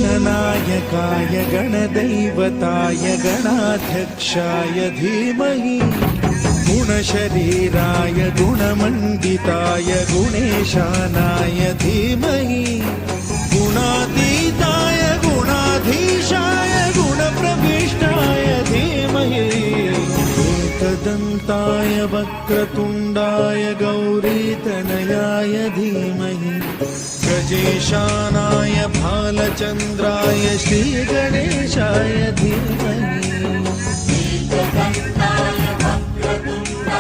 गणनायकाय गणदैवताय गणाध्यक्षाय धीमहि गुणशरीराय गुणमण्डिताय गुणेशानाय धीमहि गुणातीताय गुणाधीशाय गुणप्रविष्टाय धीमहि एकदन्ताय वक्रतुण्डाय गौरीतनयाय धीमहि गजेशानाय भालचन्द्राय श्रीगणेशाय धीमहि एकदन्ताय वक्रतुण्डाय